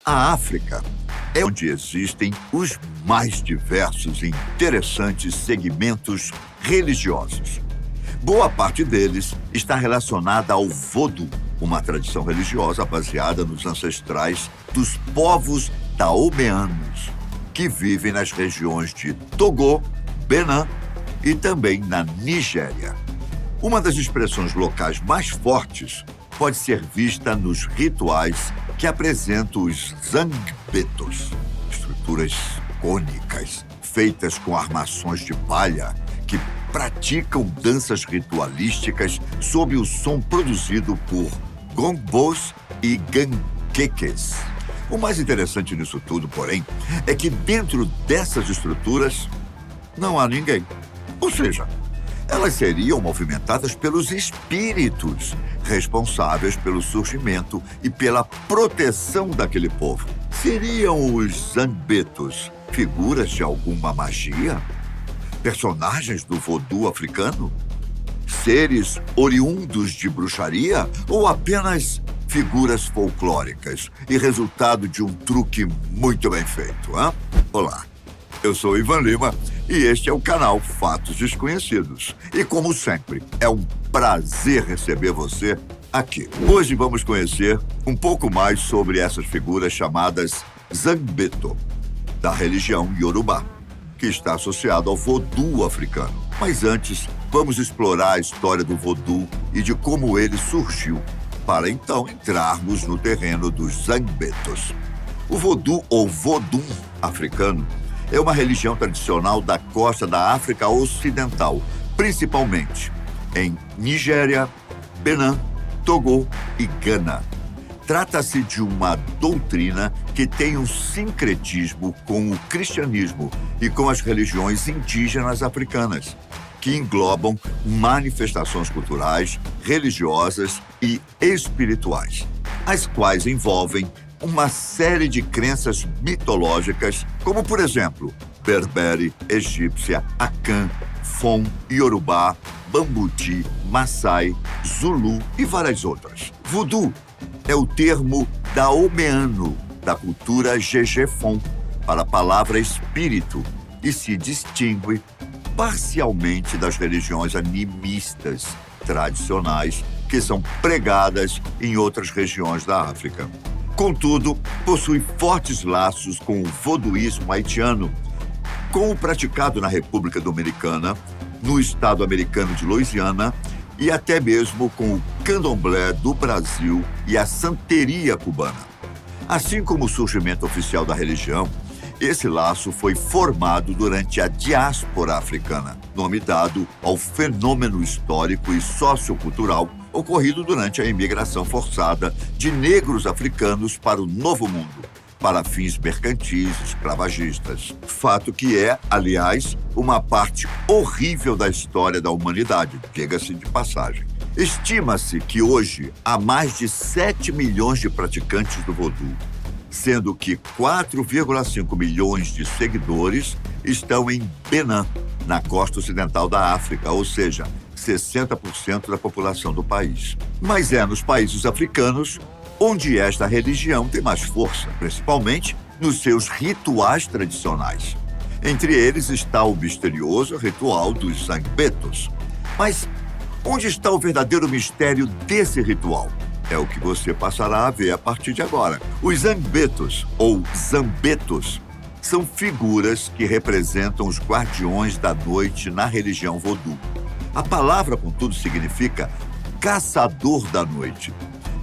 A África é onde existem os mais diversos e interessantes segmentos religiosos. Boa parte deles está relacionada ao Vodou, uma tradição religiosa baseada nos ancestrais dos povos daomeanos, que vivem nas regiões de Togo, Benin e também na Nigéria. Uma das expressões locais mais fortes pode ser vista nos rituais que apresentam os zangbetos, estruturas cônicas feitas com armações de palha que praticam danças ritualísticas sob o som produzido por gongbos e ganqueques. O mais interessante nisso tudo, porém, é que dentro dessas estruturas não há ninguém. Ou seja, elas seriam movimentadas pelos espíritos responsáveis pelo surgimento e pela proteção daquele povo. Seriam os zangbetos figuras de alguma magia? Personagens do vodou africano? Seres oriundos de bruxaria ou apenas figuras folclóricas e resultado de um truque muito bem feito, hein? Olá, eu sou Ivan Lima e este é o canal Fatos Desconhecidos. E como sempre, é um prazer receber você aqui. Hoje vamos conhecer um pouco mais sobre essas figuras chamadas Zangbeto, da religião Yorubá, que está associado ao vodou africano. Mas antes, vamos explorar a história do vodou e de como ele surgiu, para então entrarmos no terreno dos Zangbetos. O vodou ou vodum africano é uma religião tradicional da costa da África Ocidental, principalmente em Nigéria, Benin, Togo e Gana. Trata-se de uma doutrina que tem um sincretismo com o cristianismo e com as religiões indígenas africanas, que englobam manifestações culturais, religiosas e espirituais, as quais envolvem uma série de crenças mitológicas, como, por exemplo, berbere, egípcia, akan, fon, iorubá, bambuti, maasai, zulu e várias outras. Voodoo é o termo daomeano da cultura Gegefon para a palavra espírito e se distingue parcialmente das religiões animistas tradicionais que são pregadas em outras regiões da África. Contudo, possui fortes laços com o vodouísmo haitiano, com o praticado na República Dominicana, no estado americano de Louisiana e até mesmo com o candomblé do Brasil e a santeria cubana. Assim como o surgimento oficial da religião, esse laço foi formado durante a diáspora africana, nome dado ao fenômeno histórico e sociocultural ocorrido durante a imigração forçada de negros africanos para o Novo Mundo, para fins mercantis, escravagistas. Fato que é, aliás, uma parte horrível da história da humanidade, diga-se de passagem. Estima-se que hoje há mais de 7 milhões de praticantes do vodou, sendo que 4,5 milhões de seguidores estão em Benin, na costa ocidental da África, ou seja, 60% da população do país. Mas é nos países africanos onde esta religião tem mais força, principalmente nos seus rituais tradicionais. Entre eles está o misterioso ritual dos Zangbetos. Mas onde está o verdadeiro mistério desse ritual? É o que você passará a ver a partir de agora. Os Zangbetos, ou Zambetos, são figuras que representam os guardiões da noite na religião vodou. A palavra, contudo, significa caçador da noite,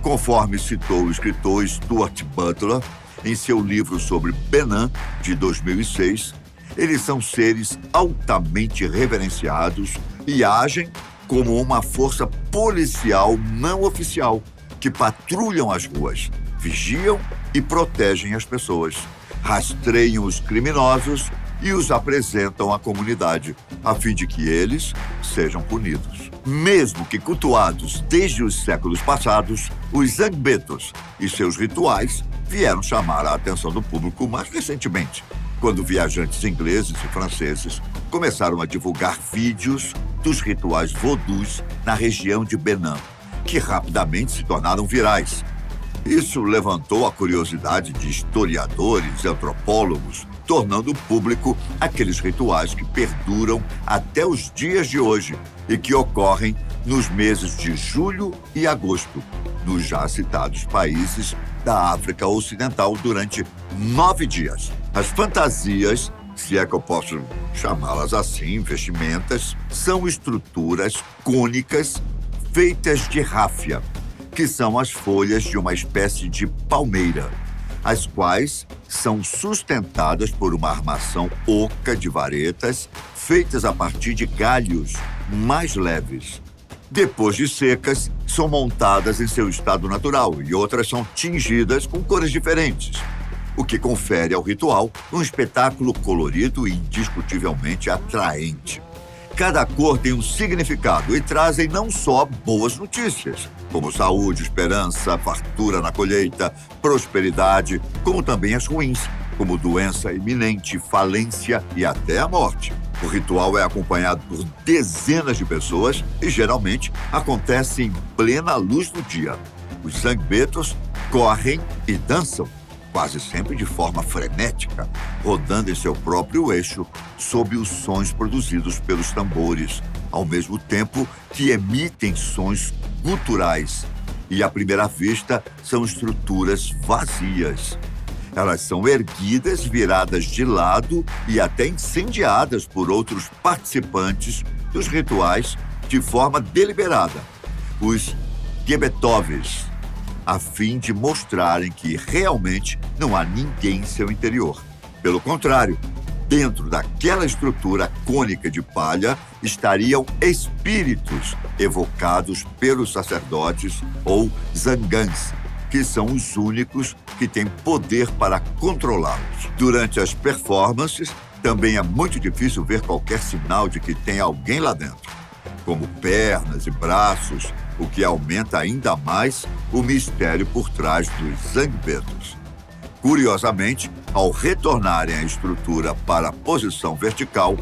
conforme citou o escritor Stuart Butler em seu livro sobre Benin, de 2006. Eles são seres altamente reverenciados e agem como uma força policial não oficial, que patrulham as ruas, vigiam e protegem as pessoas, rastreiam os criminosos e os apresentam à comunidade, a fim de que eles sejam punidos. Mesmo que cultuados desde os séculos passados, os Zangbetos e seus rituais vieram chamar a atenção do público mais recentemente, quando viajantes ingleses e franceses começaram a divulgar vídeos dos rituais vodus na região de Benin, que rapidamente se tornaram virais. Isso levantou a curiosidade de historiadores e antropólogos, tornando público aqueles rituais que perduram até os dias de hoje e que ocorrem nos meses de julho e agosto, nos já citados países da África Ocidental durante 9 dias. As fantasias, se é que eu posso chamá-las assim, vestimentas, são estruturas cônicas feitas de ráfia, que são as folhas de uma espécie de palmeira, as quais são sustentadas por uma armação oca de varetas feitas a partir de galhos mais leves. Depois de secas, são montadas em seu estado natural e outras são tingidas com cores diferentes, o que confere ao ritual um espetáculo colorido e indiscutivelmente atraente. Cada cor tem um significado e trazem não só boas notícias, como saúde, esperança, fartura na colheita, prosperidade, como também as ruins, como doença iminente, falência e até a morte. O ritual é acompanhado por dezenas de pessoas e geralmente acontece em plena luz do dia. Os zangbetos correm e dançam, quase sempre de forma frenética, rodando em seu próprio eixo sob os sons produzidos pelos tambores, ao mesmo tempo que emitem sons guturais. E à primeira vista são estruturas vazias. Elas são erguidas, viradas de lado e até incendiadas por outros participantes dos rituais de forma deliberada, os Gebetoves, a fim de mostrarem que realmente não há ninguém em seu interior. Pelo contrário, dentro daquela estrutura cônica de palha estariam espíritos evocados pelos sacerdotes ou zangãs, que são os únicos que têm poder para controlá-los. Durante as performances, também é muito difícil ver qualquer sinal de que tem alguém lá dentro, como pernas e braços, o que aumenta ainda mais o mistério por trás dos zangbetos. Curiosamente, ao retornarem à estrutura para a posição vertical,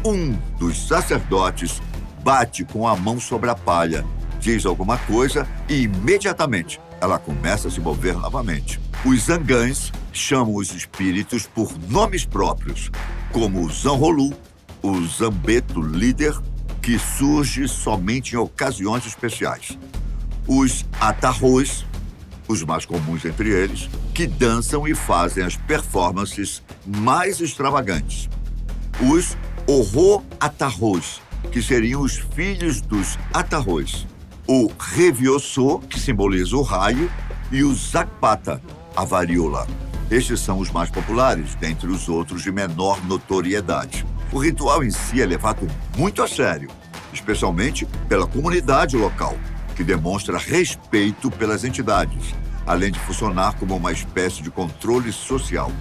um dos sacerdotes bate com a mão sobre a palha, diz alguma coisa e imediatamente ela começa a se mover novamente. Os zangãs chamam os espíritos por nomes próprios, como o Zanrolu, o Zambeto líder, que surge somente em ocasiões especiais. Os Atarros, os mais comuns entre eles, que dançam e fazem as performances mais extravagantes. Os Oro-Atarros, que seriam os filhos dos Atarros. O Revioso, que simboliza o raio, e o Zakpata, a varíola. Estes são os mais populares, dentre os outros de menor notoriedade. O ritual em si é levado muito a sério, especialmente pela comunidade local, que demonstra respeito pelas entidades, além de funcionar como uma espécie de controle social.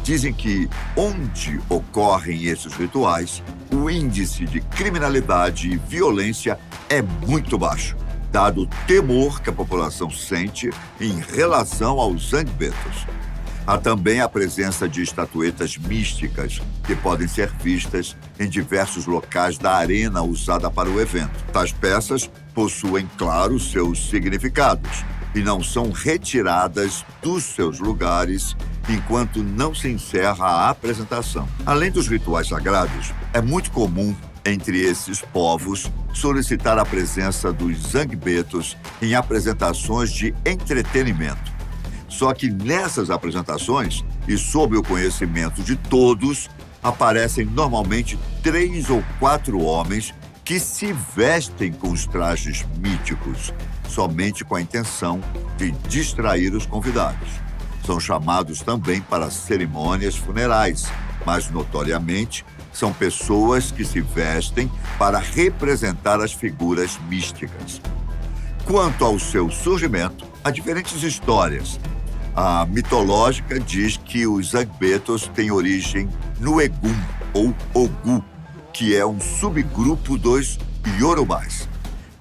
Dizem que, onde ocorrem esses rituais, o índice de criminalidade e violência é muito baixo, dado o temor que a população sente em relação aos zangbetos. Há também a presença de estatuetas místicas, que podem ser vistas em diversos locais da arena usada para o evento. Tais peças possuem, claro, seus significados e não são retiradas dos seus lugares enquanto não se encerra a apresentação. Além dos rituais sagrados, é muito comum entre esses povos solicitar a presença dos zangbetos em apresentações de entretenimento. Só que nessas apresentações, e sob o conhecimento de todos, aparecem normalmente 3 ou 4 homens que se vestem com os trajes míticos, somente com a intenção de distrair os convidados. São chamados também para cerimônias funerais, mas notoriamente são pessoas que se vestem para representar as figuras místicas. Quanto ao seu surgimento, há diferentes histórias. A mitológica diz que os zangbetos têm origem no Egum, ou Ogu, que é um subgrupo dos Yorubás.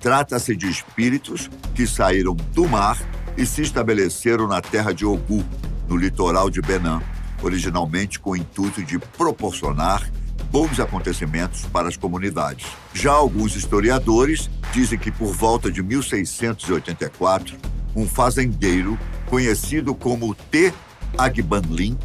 Trata-se de espíritos que saíram do mar e se estabeleceram na terra de Ogu, no litoral de Benin, originalmente com o intuito de proporcionar bons acontecimentos para as comunidades. Já alguns historiadores dizem que por volta de 1684, um fazendeiro conhecido como Te Agbanlim,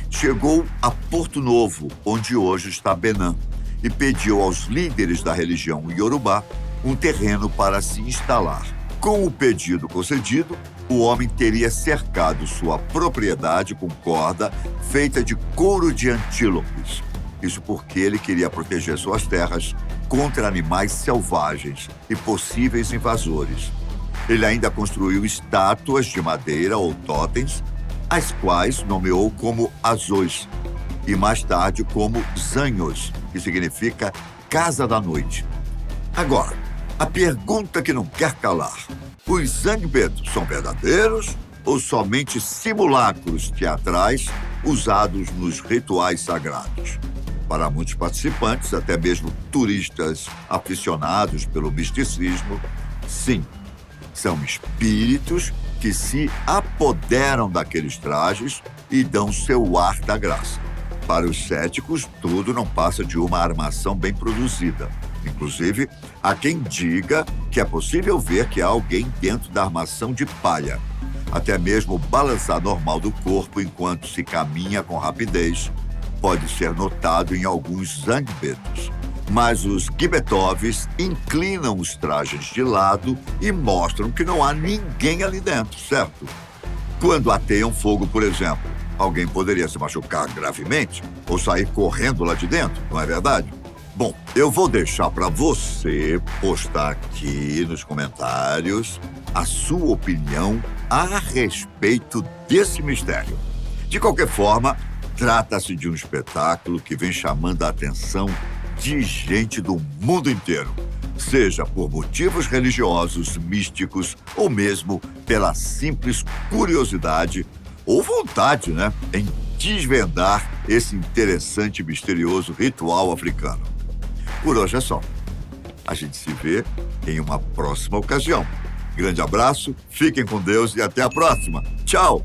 chegou a Porto Novo, onde hoje está Benin, e pediu aos líderes da religião Yorubá um terreno para se instalar. Com o pedido concedido, o homem teria cercado sua propriedade com corda feita de couro de antílopes. Isso porque ele queria proteger suas terras contra animais selvagens e possíveis invasores. Ele ainda construiu estátuas de madeira ou totens, as quais nomeou como azóis e mais tarde como zanhos, que significa casa da noite. Agora, a pergunta que não quer calar: os zangbetos são verdadeiros ou somente simulacros teatrais usados nos rituais sagrados? Para muitos participantes, até mesmo turistas aficionados pelo misticismo, sim, são espíritos que se apoderam daqueles trajes e dão seu ar da graça. Para os céticos, tudo não passa de uma armação bem produzida. Inclusive, há quem diga que é possível ver que há alguém dentro da armação de palha. Até mesmo o balançar normal do corpo enquanto se caminha com rapidez pode ser notado em alguns zangbetos. Mas os Gibetovs inclinam os trajes de lado e mostram que não há ninguém ali dentro, certo? Quando ateiam fogo, por exemplo, alguém poderia se machucar gravemente ou sair correndo lá de dentro, não é verdade? Bom, eu vou deixar para você postar aqui nos comentários a sua opinião a respeito desse mistério. De qualquer forma, trata-se de um espetáculo que vem chamando a atenção de gente do mundo inteiro, seja por motivos religiosos, místicos ou mesmo pela simples curiosidade ou vontade, em desvendar esse interessante e misterioso ritual africano. Por hoje é só. A gente se vê em uma próxima ocasião. Grande abraço, fiquem com Deus e até a próxima. Tchau!